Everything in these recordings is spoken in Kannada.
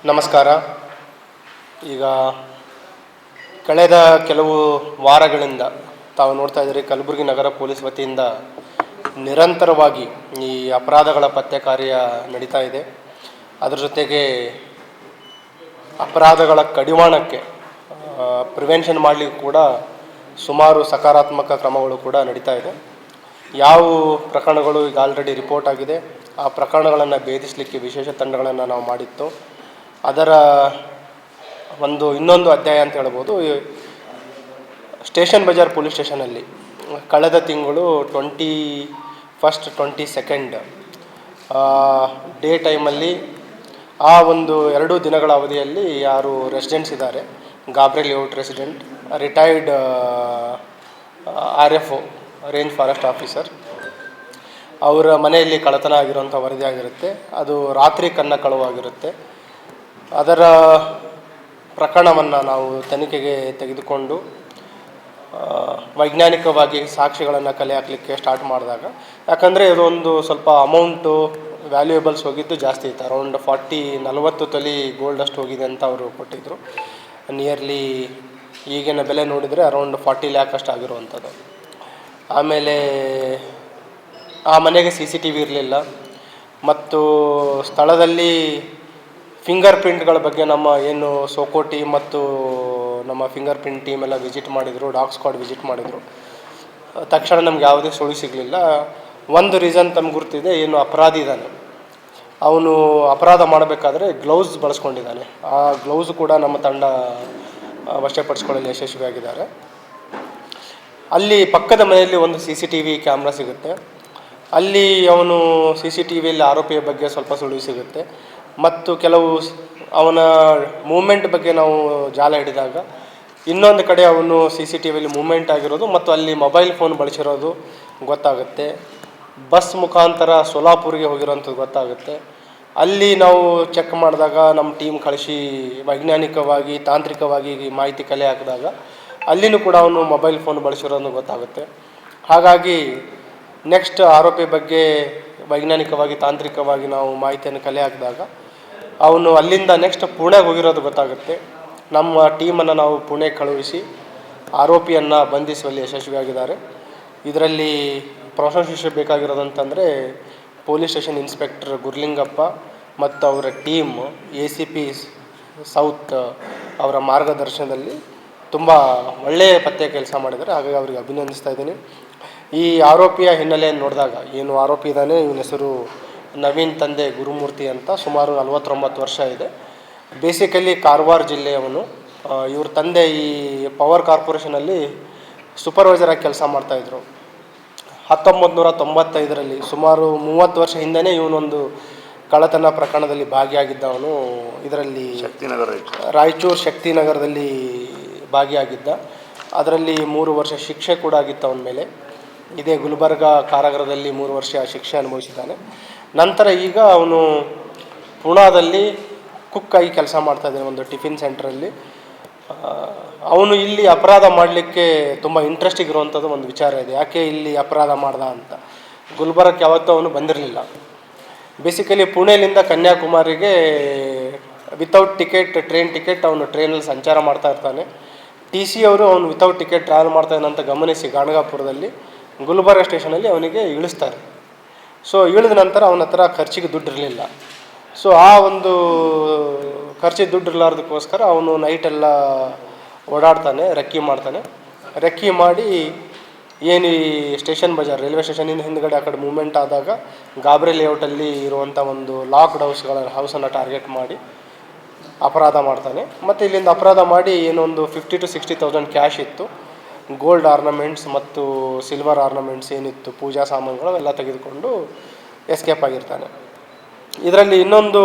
ನಮಸ್ಕಾರ. ಈಗ ಕಳೆದ ಕೆಲವು ವಾರಗಳಿಂದ ತಾವು ನೋಡ್ತಾ ಇದ್ದೀರಿ, ಕಲಬುರಗಿ ನಗರ ಪೊಲೀಸ್ ವತಿಯಿಂದ ನಿರಂತರವಾಗಿ ಈ ಅಪರಾಧಗಳ ಪತ್ತೆ ಕಾರ್ಯ ನಡೀತಾ ಇದೆ. ಅದರ ಜೊತೆಗೆ ಅಪರಾಧಗಳ ಕಡಿವಾಣಕ್ಕೆ ಪ್ರಿವೆನ್ಷನ್ ಮಾಡಲಿಕ್ಕೆ ಕೂಡ ಸುಮಾರು ಸಕಾರಾತ್ಮಕ ಕ್ರಮಗಳು ಕೂಡ ನಡೀತಾ ಇದೆ. ಯಾವ ಪ್ರಕರಣಗಳು ಈಗ ಆಲ್ರೆಡಿ ರಿಪೋರ್ಟ್ ಆಗಿದೆ, ಆ ಪ್ರಕರಣಗಳನ್ನು ಭೇದಿಸಲಿಕ್ಕೆ ವಿಶೇಷ ತಂಡಗಳನ್ನು ನಾವು ಮಾಡಿತ್ತು. ಅದರ ಇನ್ನೊಂದು ಅಧ್ಯಾಯ ಅಂತ ಹೇಳ್ಬೋದು. ಸ್ಟೇಷನ್ ಬಜಾರ್ ಪೊಲೀಸ್ ಸ್ಟೇಷನಲ್ಲಿ ಕಳೆದ ತಿಂಗಳು 21, 22 ಡೇ ಟೈಮಲ್ಲಿ ಆ 2 ದಿನಗಳ ಅವಧಿಯಲ್ಲಿ ಯಾರು ರೆಸಿಡೆಂಟ್ಸ್ ಇದ್ದಾರೆ, ಗಾಬ್ರೆ layout resident, retired RFO range forest officer, ಅವರ ಮನೆಯಲ್ಲಿ ಕಳ್ಳತನ ಆಗಿರುವಂಥ ವರದಿ ಆಗಿರುತ್ತೆ. ಅದು ರಾತ್ರಿ ಕಳ್ಳವಾಗಿರುತ್ತೆ. ಅದರ ಪ್ರಕರಣವನ್ನು ನಾವು ತನಿಖೆಗೆ ತೆಗೆದುಕೊಂಡು ವೈಜ್ಞಾನಿಕವಾಗಿ ಸಾಕ್ಷಿಗಳನ್ನು ಕಲೆ ಹಾಕಲಿಕ್ಕೆ ಸ್ಟಾರ್ಟ್ ಮಾಡಿದಾಗ, ಯಾಕಂದರೆ ಇದೊಂದು ಸ್ವಲ್ಪ ಅಮೌಂಟು ವ್ಯಾಲ್ಯೂಯೇಬಲ್ಸ್ ಹೋಗಿದ್ದು ಜಾಸ್ತಿ ಇತ್ತು. ಅರೌಂಡ್ 40 ತೊಲಿ ಗೋಲ್ಡ್ ಅಷ್ಟು ಹೋಗಿದೆ ಅಂತ ಅವರು ಕೊಟ್ಟಿದ್ದರು. ನಿಯರ್ಲಿ ಈಗಿನ ಬೆಲೆ ನೋಡಿದರೆ ಅರೌಂಡ್ 40 ಲ್ಯಾಕ್ ಅಷ್ಟು ಆಗಿರುವಂಥದ್ದು. ಆಮೇಲೆ ಆ ಮನೆಗೆ CCTV ಇರಲಿಲ್ಲ ಮತ್ತು ಸ್ಥಳದಲ್ಲಿ ಫಿಂಗರ್ ಪ್ರಿಂಟ್ಗಳ ಬಗ್ಗೆ ನಮ್ಮ ಏನು ಸೋಕೋಟಿ ಮತ್ತು ನಮ್ಮ ಫಿಂಗರ್ ಪ್ರಿಂಟ್ ಟೀಮ್ ಎಲ್ಲ ವಿಸಿಟ್ ಮಾಡಿದರು, ಡಾಗ್ ಸ್ಕ್ವಾಡ್ ವಿಸಿಟ್ ಮಾಡಿದರು. ತಕ್ಷಣ ನಮ್ಗೆ ಯಾವುದೇ ಸುಳಿವು ಸಿಗಲಿಲ್ಲ. ಒಂದು ರೀಸನ್ ತಮ್ಗೆ ಗುರ್ತಿದೆ, ಏನು ಅಪರಾಧಿ ಇದ್ದಾನೆ ಅವನು ಅಪರಾಧ ಮಾಡಬೇಕಾದ್ರೆ ಗ್ಲೌಸ್ ಬಳಸ್ಕೊಂಡಿದ್ದಾನೆ. ಆ ಗ್ಲೌಸ್ ಕೂಡ ನಮ್ಮ ತಂಡ ವಶಪಡಿಸ್ಕೊಳ್ಳಲು ಯಶಸ್ವಿಯಾಗಿದ್ದಾರೆ. ಅಲ್ಲಿ ಪಕ್ಕದ ಮನೆಯಲ್ಲಿ ಒಂದು CCTV ಕ್ಯಾಮ್ರಾ ಸಿಗುತ್ತೆ. ಅಲ್ಲಿ ಅವನು CCTVಯಲ್ಲಿ ಆರೋಪಿಯ ಬಗ್ಗೆ ಸ್ವಲ್ಪ ಸುಳಿವು ಸಿಗುತ್ತೆ ಮತ್ತು ಕೆಲವು ಅವನ ಮೂಮೆಂಟ್ ಬಗ್ಗೆ ನಾವು ಜಾಲ ಹಿಡಿದಾಗ ಇನ್ನೊಂದು ಕಡೆ ಅವನು CCTVಯಲ್ಲಿ ಮೂಮೆಂಟ್ ಆಗಿರೋದು ಮತ್ತು ಅಲ್ಲಿ ಮೊಬೈಲ್ ಫೋನ್ ಬಳಸಿರೋದು ಗೊತ್ತಾಗುತ್ತೆ. ಬಸ್ ಮುಖಾಂತರ ಸೋಲಾಪುರಿಗೆ ಹೋಗಿರೋಂಥದ್ದು ಗೊತ್ತಾಗುತ್ತೆ. ಅಲ್ಲಿ ನಾವು ಚೆಕ್ ಮಾಡಿದಾಗ ನಮ್ಮ ಟೀಮ್ ಕಳಿಸಿ ವೈಜ್ಞಾನಿಕವಾಗಿ ತಾಂತ್ರಿಕವಾಗಿ ಮಾಹಿತಿ ಕಲೆ ಹಾಕಿದಾಗ ಅಲ್ಲಿನೂ ಕೂಡ ಅವನು ಮೊಬೈಲ್ ಫೋನ್ ಬಳಸಿರೋದು ಗೊತ್ತಾಗುತ್ತೆ. ಹಾಗಾಗಿ ನೆಕ್ಸ್ಟ್ ಆರೋಪಿ ಬಗ್ಗೆ ವೈಜ್ಞಾನಿಕವಾಗಿ ತಾಂತ್ರಿಕವಾಗಿ ನಾವು ಮಾಹಿತಿಯನ್ನು ಕಲೆ ಹಾಕಿದಾಗ ಅವನು ಅಲ್ಲಿಂದ ನೆಕ್ಸ್ಟ್ ಪುಣೆಗೆ ಹೋಗಿರೋದು ಗೊತ್ತಾಗುತ್ತೆ. ನಮ್ಮ ಟೀಮನ್ನು ನಾವು ಪುಣೆಗೆ ಕಳುಹಿಸಿ ಆರೋಪಿಯನ್ನು ಬಂಧಿಸುವಲ್ಲಿ ಯಶಸ್ವಿಯಾಗಿದ್ದಾರೆ. ಇದರಲ್ಲಿ ಪ್ರಶಂಸೆ ಬೇಕಾಗಿರೋದಂತಂದರೆ ಪೊಲೀಸ್ ಸ್ಟೇಷನ್ ಇನ್ಸ್ಪೆಕ್ಟರ್ ಗುರ್ಲಿಂಗಪ್ಪ ಮತ್ತು ಅವರ ಟೀಮ್ ACP ಸೌತ್ ಅವರ ಮಾರ್ಗದರ್ಶನದಲ್ಲಿ ತುಂಬ ಒಳ್ಳೆಯ ಪತ್ತೆ ಕೆಲಸ ಮಾಡಿದ್ದಾರೆ. ಹಾಗಾಗಿ ಅವರಿಗೆ ಅಭಿನಂದಿಸ್ತಾ ಇದ್ದೀನಿ. ಈ ಆರೋಪಿಯ ಹಿನ್ನೆಲೆಯನ್ನು ನೋಡಿದಾಗ, ಏನು ಆರೋಪಿ ಇದ್ದಾನೆ, ಇವನ ಹೆಸರು ನವೀನ್, ತಂದೆ ಗುರುಮೂರ್ತಿ ಅಂತ, ಸುಮಾರು 49 ವರ್ಷ ಇದೆ. ಬೇಸಿಕಲಿ ಕಾರವಾರ ಜಿಲ್ಲೆಯವನು. ಇವ್ರ ತಂದೆ ಈ ಪವರ್ ಕಾರ್ಪೊರೇಷನಲ್ಲಿ ಸೂಪರ್ವೈಸರಾಗಿ ಕೆಲಸ ಮಾಡ್ತಾಯಿದ್ರು. 1995ರಲ್ಲಿ ಸುಮಾರು 30 ವರ್ಷ ಹಿಂದೆಯೇ ಇವನೊಂದು ಕಳ್ಳತನ ಪ್ರಕರಣದಲ್ಲಿ ಭಾಗಿಯಾಗಿದ್ದವನು. ಇದರಲ್ಲಿ ರಾಯಚೂರು ಶಕ್ತಿನಗರದಲ್ಲಿ ಭಾಗಿಯಾಗಿದ್ದ. ಅದರಲ್ಲಿ 3 ವರ್ಷ ಶಿಕ್ಷೆ ಕೂಡ ಆಗಿತ್ತು ಅವನ ಮೇಲೆ. ಇದೇ ಗುಲ್ಬರ್ಗ ಕಾರಾಗೃಹದಲ್ಲಿ 3 ವರ್ಷ ಶಿಕ್ಷೆ ಅನುಭವಿಸಿದ್ದಾನೆ. ನಂತರ ಈಗ ಅವನು ಪುಣಾದಲ್ಲಿ ಕುಕ್ಕಾಗಿ ಕೆಲಸ ಮಾಡ್ತಾಯಿದ್ದಾನೆ ಒಂದು ಟಿಫಿನ್ ಸೆಂಟ್ರಲ್ಲಿ. ಅವನು ಇಲ್ಲಿ ಅಪರಾಧ ಮಾಡಲಿಕ್ಕೆ ತುಂಬ ಇಂಟ್ರೆಸ್ಟಿಂಗ್ ಇರುವಂಥದ್ದು ಒಂದು ವಿಚಾರ ಇದೆ. ಯಾಕೆ ಇಲ್ಲಿ ಅಪರಾಧ ಮಾಡ್ದ ಅಂತ. ಗುಲ್ಬರ್ಗಕ್ಕೆ ಯಾವತ್ತೂ ಅವನು ಬಂದಿರಲಿಲ್ಲ. ಬೇಸಿಕಲಿ ಪುಣೆಯಿಂದ ಕನ್ಯಾಕುಮಾರಿಗೆ ವಿತೌಟ್ ಟಿಕೆಟ್, ಟ್ರೈನ್ ಟಿಕೆಟ್, ಅವನು ಟ್ರೈನಲ್ಲಿ ಸಂಚಾರ ಮಾಡ್ತಾ ಇರ್ತಾನೆ. TC ಅವರು ಅವನು ವಿತೌಟ್ ಟಿಕೆಟ್ ಟ್ರಾವೆಲ್ ಮಾಡ್ತಾಯಿದ್ದಂತ ಗಮನಿಸಿ ಗಾಣಗಾಪುರದಲ್ಲಿ ಗುಲ್ಬರ್ಗ ಸ್ಟೇಷನಲ್ಲಿ ಅವನಿಗೆ ಇಳಿಸ್ತಾರೆ. ಸೊ ಇಳಿದ ನಂತರ ಅವನ ಹತ್ರ ಖರ್ಚಿಗೆ ದುಡ್ಡು ಇರಲಿಲ್ಲ. ಸೊ ಆ ಒಂದು ಖರ್ಚಿಗೆ ದುಡ್ಡು ಇರಲಾರ್ದಕ್ಕೋಸ್ಕರ ಅವನು ನೈಟೆಲ್ಲ ಓಡಾಡ್ತಾನೆ, ರೆಕ್ಕಿ ಮಾಡ್ತಾನೆ. ರೆಕ್ಕಿ ಮಾಡಿ ಏನು ಈ ಸ್ಟೇಷನ್ ಬಜಾರ್ ರೈಲ್ವೆ ಸ್ಟೇಷನಿಂದ ಹಿಂದ್ಗಡೆ ಆ ಕಡೆ ಮೂವ್ಮೆಂಟ್ ಆದಾಗ ಗಾಬ್ರೆ ಲೇಔಟಲ್ಲಿ ಇರುವಂಥ ಒಂದು ಲಾಕ್ಡ್ ಹೌಸನ್ನು ಟಾರ್ಗೆಟ್ ಮಾಡಿ ಅಪರಾಧ ಮಾಡ್ತಾನೆ. ಮತ್ತು ಇಲ್ಲಿಂದ ಅಪರಾಧ ಮಾಡಿ ಏನೊಂದು 50,000 to 60,000 ಕ್ಯಾಶ್ ಇತ್ತು, ಗೋಲ್ಡ್ ಆರ್ನಮೆಂಟ್ಸ್ ಮತ್ತು ಸಿಲ್ವರ್ ಆರ್ನಮೆಂಟ್ಸ್ ಏನಿತ್ತು, ಪೂಜಾ ಸಾಮಾನುಗಳು ಎಲ್ಲ ತೆಗೆದುಕೊಂಡು ಎಸ್ಕೇಪ್ ಆಗಿರ್ತಾನೆ. ಇದರಲ್ಲಿ ಇನ್ನೊಂದು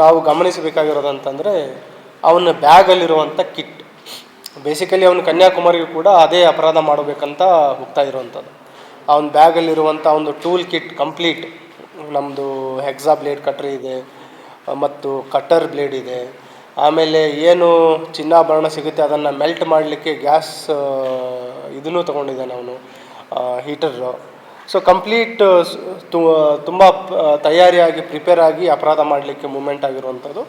ನಾವು ಗಮನಿಸಬೇಕಾಗಿರೋದಂತಂದರೆ ಅವನ ಬ್ಯಾಗಲ್ಲಿರುವಂಥ ಕಿಟ್. ಬೇಸಿಕಲಿ ಅವನು ಕನ್ಯಾಕುಮಾರಿಗೂ ಕೂಡ ಅದೇ ಅಪರಾಧ ಮಾಡಬೇಕಂತ ಹೋಗ್ತಾ ಇರುವಂಥದ್ದು. ಅವನ ಬ್ಯಾಗಲ್ಲಿರುವಂಥ ಒಂದು ಟೂಲ್ ಕಿಟ್ ಕಂಪ್ಲೀಟ್, ನಮ್ಮದು ಹೆಕ್ಸಾ ಬ್ಲೇಡ್ ಕಟ್ರ್ ಇದೆ ಮತ್ತು ಕಟ್ಟರ್ ಬ್ಲೇಡ್ ಇದೆ. ಆಮೇಲೆ ಏನು ಚಿನ್ನಾಭರಣ ಸಿಗುತ್ತೆ ಅದನ್ನು ಮೆಲ್ಟ್ ಮಾಡಲಿಕ್ಕೆ ಗ್ಯಾಸ್ ಇದನ್ನು ತೊಗೊಂಡಿದ್ದಾನೆ ಅವನು, ಹೀಟರು. ಸೊ ಕಂಪ್ಲೀಟ್ ತುಂಬ ತಯಾರಿಯಾಗಿ ಪ್ರಿಪೇರ್ ಆಗಿ ಅಪರಾಧ ಮಾಡಲಿಕ್ಕೆ ಮೂಮೆಂಟ್ ಆಗಿರುವಂಥದ್ದು.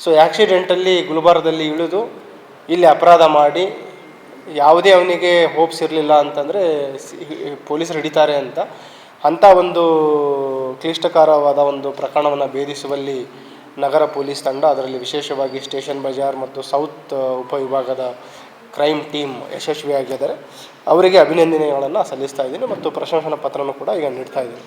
ಸೊ ಆ್ಯಕ್ಸಿಡೆಂಟಲ್ಲಿ ಗುಲ್ಬರ್ಗದಲ್ಲಿ ಇಳಿದು ಇಲ್ಲಿ ಅಪರಾಧ ಮಾಡಿ ಯಾವುದೇ ಅವನಿಗೆ ಹೋಪ್ಸ್ ಇರಲಿಲ್ಲ ಅಂತಂದರೆ ಪೊಲೀಸರು ಹಿಡಿತಾರೆ ಅಂಥ ಒಂದು ಕ್ಲಿಷ್ಟಕರವಾದ ಒಂದು ಪ್ರಕರಣವನ್ನು ಭೇದಿಸುವಲ್ಲಿ ನಗರ ಪೊಲೀಸ್ ತಂಡ, ಅದರಲ್ಲಿ ವಿಶೇಷವಾಗಿ ಸ್ಟೇಷನ್ ಬಜಾರ್ ಮತ್ತು ಸೌತ್ ಉಪವಿಭಾಗದ ಕ್ರೈಮ್ ಟೀಮ್ ಯಶಸ್ವಿಯಾಗಿದ್ದಾರೆ. ಅವರಿಗೆ ಅಭಿನಂದನೆಗಳನ್ನು ಸಲ್ಲಿಸ್ತಾ ಇದ್ದೀನಿ ಮತ್ತು ಪ್ರಶಂಸನಾ ಪತ್ರನೂ ಕೂಡ ಈಗ ನೀಡ್ತಾ ಇದ್ದೀನಿ.